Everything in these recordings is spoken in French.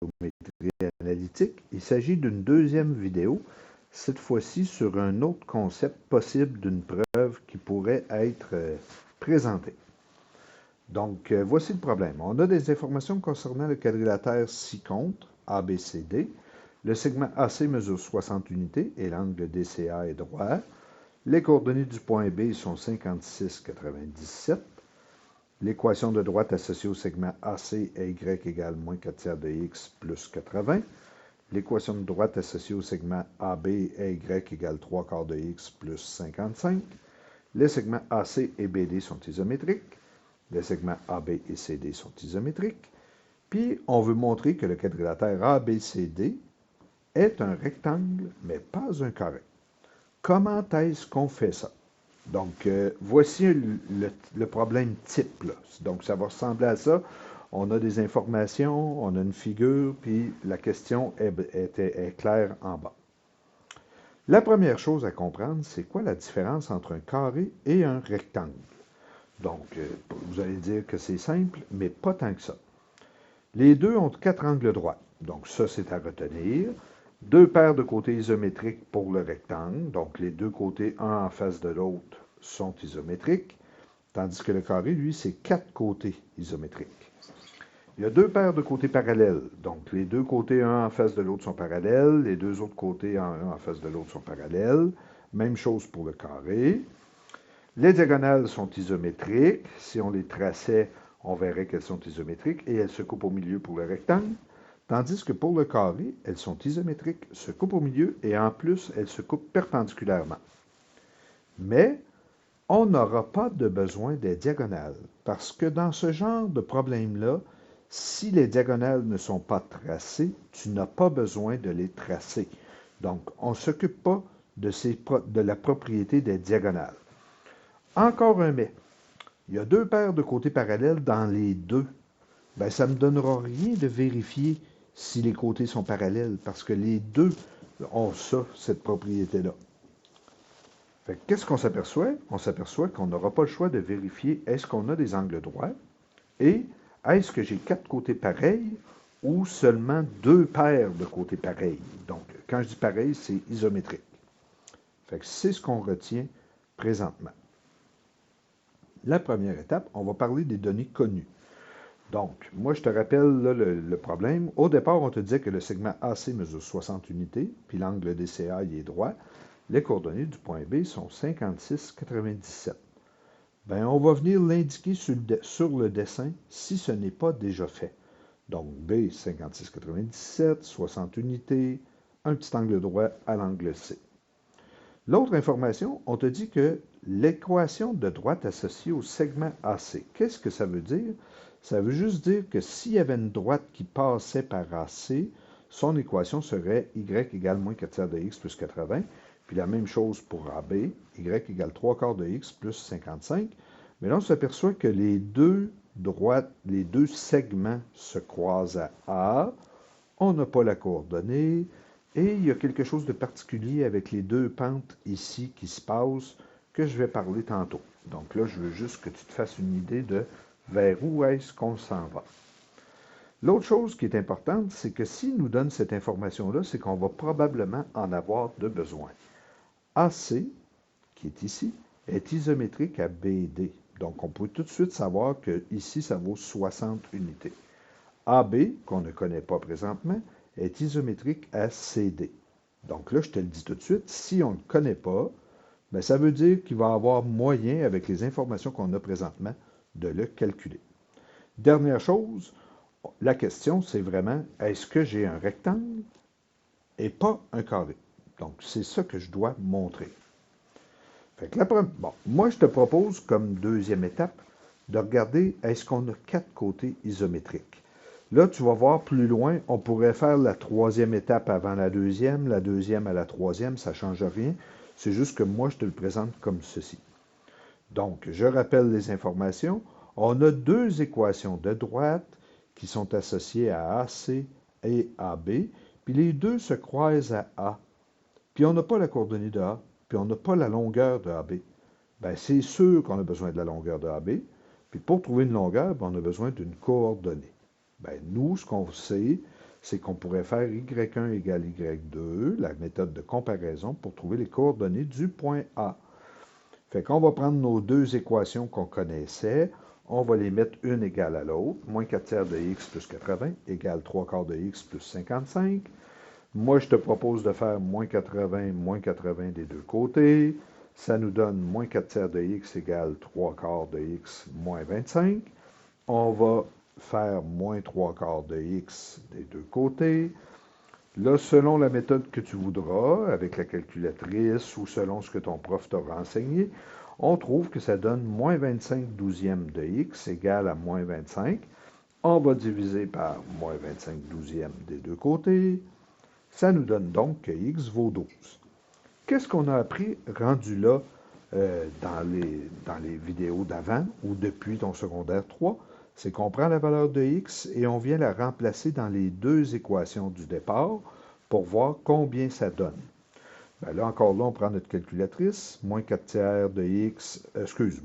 géométrie analytique. Il s'agit d'une deuxième vidéo, cette fois-ci sur un autre concept possible d'une preuve qui pourrait être présentée. Donc, voici le problème. On a des informations concernant le quadrilatère ci-contre, ABCD. Le segment AC mesure 60 unités et l'angle DCA est droit. Les coordonnées du point B sont 56,97. L'équation de droite associée au segment AC est y égale moins 4 tiers de x plus 80. L'équation de droite associée au segment AB est y égale 3 quarts de x plus 55. Les segments AC et BD sont isométriques. Les segments AB et CD sont isométriques. Puis, on veut montrer que le quadrilatère ABCD est un rectangle, mais pas un carré. Comment est-ce qu'on fait ça? Donc, voici le problème type, là. Donc, ça va ressembler à ça. On a des informations, on a une figure, puis la question est claire en bas. La première chose à comprendre, c'est quoi la différence entre un carré et un rectangle? Donc, vous allez dire que c'est simple, mais pas tant que ça. Les deux ont 4 angles droits. Donc, ça, c'est à retenir. 2 paires de côtés isométriques pour le rectangle. Donc, les deux côtés, un en face de l'autre, sont isométriques. Tandis que le carré, lui, c'est 4 côtés isométriques. Il y a 2 paires de côtés parallèles. Donc, les deux côtés, un en face de l'autre, sont parallèles. Les deux autres côtés, un en face de l'autre, sont parallèles. Même chose pour le carré. Les diagonales sont isométriques. Si on les traçait, on verrait qu'elles sont isométriques et elles se coupent au milieu pour le rectangle. Tandis que pour le carré, elles sont isométriques, se coupent au milieu et en plus, elles se coupent perpendiculairement. Mais on n'aura pas de besoin des diagonales parce que dans ce genre de problème-là, si les diagonales ne sont pas tracées, tu n'as pas besoin de les tracer. Donc, on ne s'occupe pas de la propriété des diagonales. Encore un mais. Il y a 2 paires de côtés parallèles dans les deux. Bien, ça ne me donnera rien de vérifier si les côtés sont parallèles, parce que les deux ont ça, cette propriété-là. Fait qu'est-ce qu'on s'aperçoit? On s'aperçoit qu'on n'aura pas le choix de vérifier est-ce qu'on a des angles droits et est-ce que j'ai 4 côtés pareils ou seulement 2 paires de côtés pareils. Donc, quand je dis pareil, c'est isométrique. Fait que c'est ce qu'on retient présentement. La première étape, on va parler des données connues. Donc, moi, je te rappelle là, le problème. Au départ, on te disait que le segment AC mesure 60 unités, puis l'angle DCA il est droit. Les coordonnées du point B sont 56,97. Bien, on va venir l'indiquer sur le dessin si ce n'est pas déjà fait. Donc, B, 56,97, 60 unités, un petit angle droit à l'angle C. L'autre information, on te dit que l'équation de droite associée au segment AC. Qu'est-ce que ça veut dire? Ça veut juste dire que s'il y avait une droite qui passait par AC, son équation serait y égale moins 4 tiers de x plus 80. Puis la même chose pour AB, y égale 3 quarts de x plus 55. Mais là, on s'aperçoit que les deux segments se croisent à A. On n'a pas la coordonnée. Et il y a quelque chose de particulier avec les deux pentes ici qui se passent que je vais parler tantôt. Donc là, je veux juste que tu te fasses une idée de vers où est-ce qu'on s'en va. L'autre chose qui est importante, c'est que s'il nous donne cette information-là, c'est qu'on va probablement en avoir de besoin. AC, qui est ici, est isométrique à BD. Donc, on peut tout de suite savoir que ici, ça vaut 60 unités. AB, qu'on ne connaît pas présentement, est isométrique à CD. Donc là, je te le dis tout de suite, si on ne le connaît pas, bien, ça veut dire qu'il va y avoir moyen, avec les informations qu'on a présentement, de le calculer. Dernière chose, la question, c'est vraiment, est-ce que j'ai un rectangle et pas un carré? Donc, c'est ça que je dois montrer. Fait que moi, je te propose, comme deuxième étape, de regarder, est-ce qu'on a 4 côtés isométriques? Là, tu vas voir plus loin, on pourrait faire la troisième étape avant la deuxième à la troisième, ça ne change rien. C'est juste que moi, je te le présente comme ceci. Donc, je rappelle les informations. On a 2 équations de droite qui sont associées à AC et AB, puis les deux se croisent à A. Puis on n'a pas la coordonnée de A, puis on n'a pas la longueur de AB. Bien, c'est sûr qu'on a besoin de la longueur de AB. Puis pour trouver une longueur, bien, on a besoin d'une coordonnée. Bien, nous, ce qu'on sait, c'est qu'on pourrait faire y1 égale y2, la méthode de comparaison, pour trouver les coordonnées du point A. Fait qu'on va prendre nos deux équations qu'on connaissait, on va les mettre une égale à l'autre, moins 4 tiers de x plus 80 égale 3 quarts de x plus 55. Moi, je te propose de faire moins 80 des deux côtés. Ça nous donne moins 4 tiers de x égale 3 quarts de x moins 25. On va faire moins 3 quarts de x des deux côtés. Là, selon la méthode que tu voudras, avec la calculatrice ou selon ce que ton prof t'aura enseigné, on trouve que ça donne moins 25 douzièmes de x égale à moins 25. On va diviser par moins 25 douzièmes des deux côtés. Ça nous donne donc que x vaut 12. Qu'est-ce qu'on a appris rendu là dans les vidéos d'avant ou depuis ton secondaire 3? C'est qu'on prend la valeur de x et on vient la remplacer dans les deux équations du départ pour voir combien ça donne. Bien là, encore là, on prend notre calculatrice. Moins 4 tiers de x,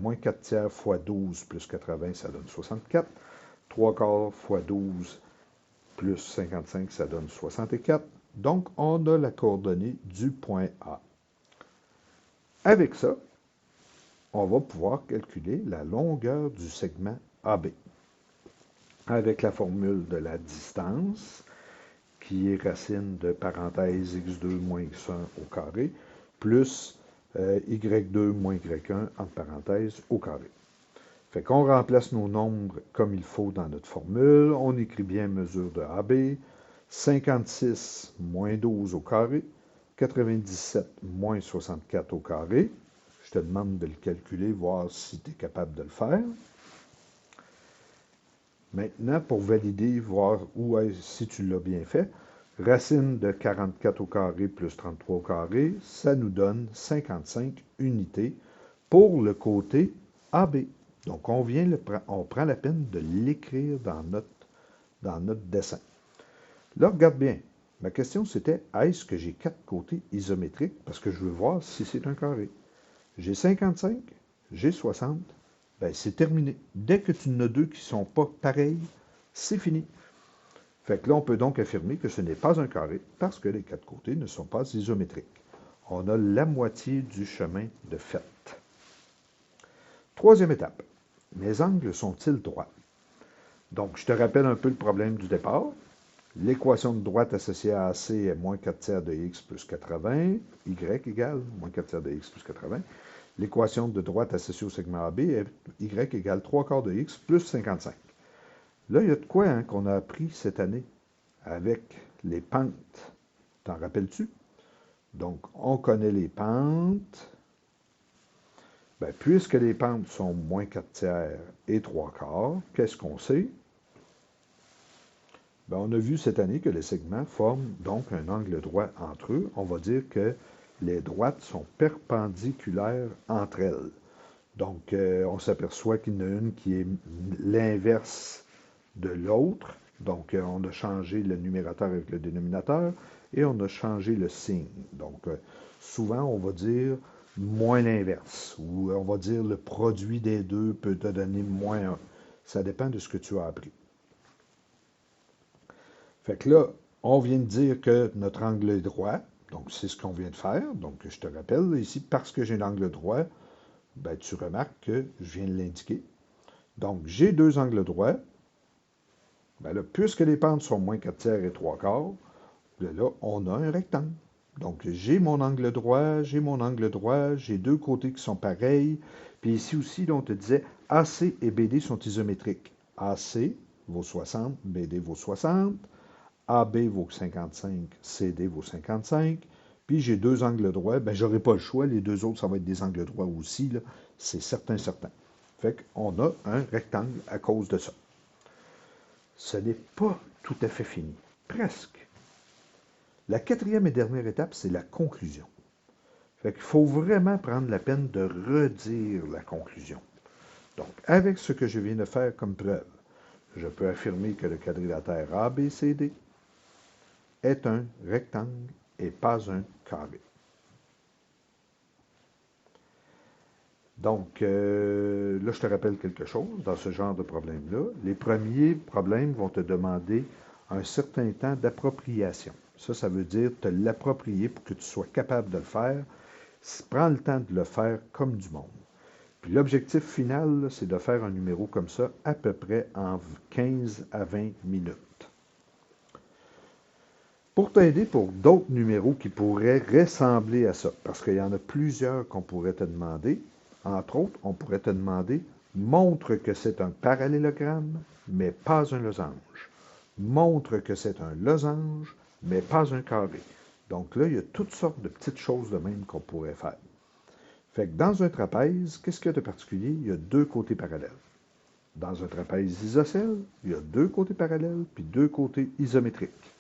moins 4 tiers fois 12 plus 80, ça donne 64. 3 quarts fois 12 plus 55, ça donne 64. Donc, on a la coordonnée du point A. Avec ça, on va pouvoir calculer la longueur du segment AB. Avec la formule de la distance, qui est racine de parenthèse x2 moins x1 au carré, plus y2 moins y1 entre parenthèses au carré. Fait qu'on remplace nos nombres comme il faut dans notre formule. On écrit bien mesure de AB. 56 moins 12 au carré. 97 moins 64 au carré. Je te demande de le calculer, voir si tu es capable de le faire. Maintenant, pour valider, voir si tu l'as bien fait, racine de 44 au carré plus 33 au carré, ça nous donne 55 unités pour le côté AB. Donc, on prend la peine de l'écrire dans notre dessin. Là, regarde bien. Ma question, c'était, est-ce que j'ai 4 côtés isométriques? Parce que je veux voir si c'est un carré. J'ai 55, j'ai 60. Bien, c'est terminé. Dès que tu en as deux qui ne sont pas pareils, c'est fini. Fait que là, on peut donc affirmer que ce n'est pas un carré parce que les 4 côtés ne sont pas isométriques. On a la moitié du chemin de fait. Troisième étape. Mes angles sont-ils droits? Donc, je te rappelle un peu le problème du départ. L'équation de droite associée à AC est moins 4 tiers de x plus 80. Y égale moins 4 tiers de x plus 80. L'équation de droite associée au segment AB est y égale 3 quarts de x plus 55. Là, il y a de quoi qu'on a appris cette année avec les pentes. T'en rappelles-tu? Donc, on connaît les pentes. Bien, puisque les pentes sont moins 4 tiers et 3 quarts, qu'est-ce qu'on sait? Bien, on a vu cette année que les segments forment donc un angle droit entre eux. On va dire que les droites sont perpendiculaires entre elles. Donc, on s'aperçoit qu'il y en a une qui est l'inverse de l'autre. Donc, on a changé le numérateur avec le dénominateur et on a changé le signe. Donc, souvent, on va dire moins l'inverse ou on va dire le produit des deux peut te donner moins 1. Ça dépend de ce que tu as appris. Fait que là, on vient de dire que notre angle est droit. Donc, c'est ce qu'on vient de faire. Donc, je te rappelle, ici, parce que j'ai l'angle droit, ben, tu remarques que je viens de l'indiquer. Donc, j'ai deux angles droits. Ben là, puisque les pentes sont moins 4 tiers et 3 quarts, là, on a un rectangle. Donc, j'ai mon angle droit, j'ai deux côtés qui sont pareils. Puis ici aussi, là, on te disait AC et BD sont isométriques. AC vaut 60, BD vaut 60. AB vaut 55, CD vaut 55. Puis j'ai deux angles droits. Ben, j'aurai pas le choix. Les deux autres, ça va être des angles droits aussi. C'est certain. Fait qu'on a un rectangle à cause de ça. Ce n'est pas tout à fait fini. Presque. La quatrième et dernière étape, c'est la conclusion. Fait qu'il faut vraiment prendre la peine de redire la conclusion. Donc, avec ce que je viens de faire comme preuve, je peux affirmer que le quadrilatère ABCD est un rectangle et pas un carré. Donc, là, je te rappelle quelque chose dans ce genre de problème-là. Les premiers problèmes vont te demander un certain temps d'appropriation. Ça veut dire te l'approprier pour que tu sois capable de le faire. Prends le temps de le faire comme du monde. Puis l'objectif final, c'est de faire un numéro comme ça à peu près en 15 à 20 minutes. Pour t'aider pour d'autres numéros qui pourraient ressembler à ça, parce qu'il y en a plusieurs qu'on pourrait te demander. Entre autres, on pourrait te demander « Montre que c'est un parallélogramme, mais pas un losange. Montre que c'est un losange, mais pas un carré. » Donc là, il y a toutes sortes de petites choses de même qu'on pourrait faire. Fait que dans un trapèze, qu'est-ce qu'il y a de particulier? Il y a deux côtés parallèles. Dans un trapèze isocèle, il y a deux côtés parallèles, puis deux côtés isométriques.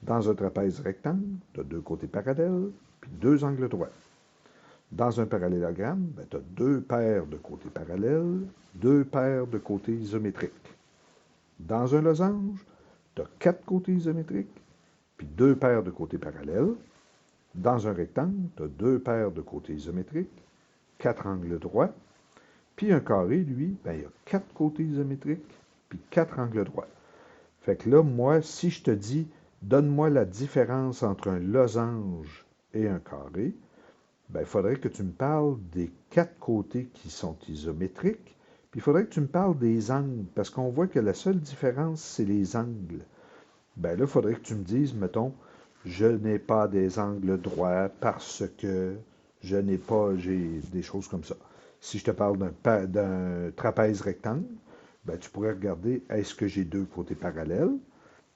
Dans un trapèze rectangle, tu as deux côtés parallèles, puis deux angles droits. Dans un parallélogramme, tu as deux paires de côtés parallèles, deux paires de côtés isométriques. Dans un losange, tu as quatre côtés isométriques, puis deux paires de côtés parallèles. Dans un rectangle, tu as deux paires de côtés isométriques, quatre angles droits. Puis un carré, lui, il y a quatre côtés isométriques, puis quatre angles droits. Fait que là, moi, si je te dis, donne-moi la différence entre un losange et un carré, il faudrait que tu me parles des quatre côtés qui sont isométriques, puis il faudrait que tu me parles des angles, parce qu'on voit que la seule différence, c'est les angles. Là, il faudrait que tu me dises, mettons, je n'ai pas des angles droits parce que j'ai des choses comme ça. Si je te parle d'un trapèze rectangle, tu pourrais regarder, est-ce que j'ai deux côtés parallèles?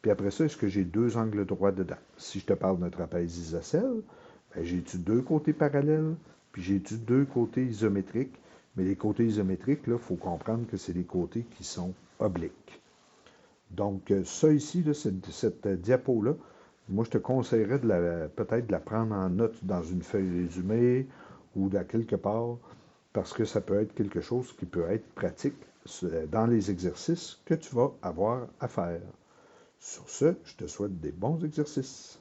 Puis après ça, est-ce que j'ai deux angles droits dedans? Si je te parle d'un trapèze isocèle, j'ai-tu deux côtés parallèles? Puis j'ai-tu deux côtés isométriques? Mais les côtés isométriques, là, il faut comprendre que c'est les côtés qui sont obliques. Donc, ça ici, là, cette diapo-là, moi, je te conseillerais peut-être de la prendre en note dans une feuille résumée ou dans quelque part, parce que ça peut être quelque chose qui peut être pratique dans les exercices que tu vas avoir à faire. Sur ce, je te souhaite des bons exercices.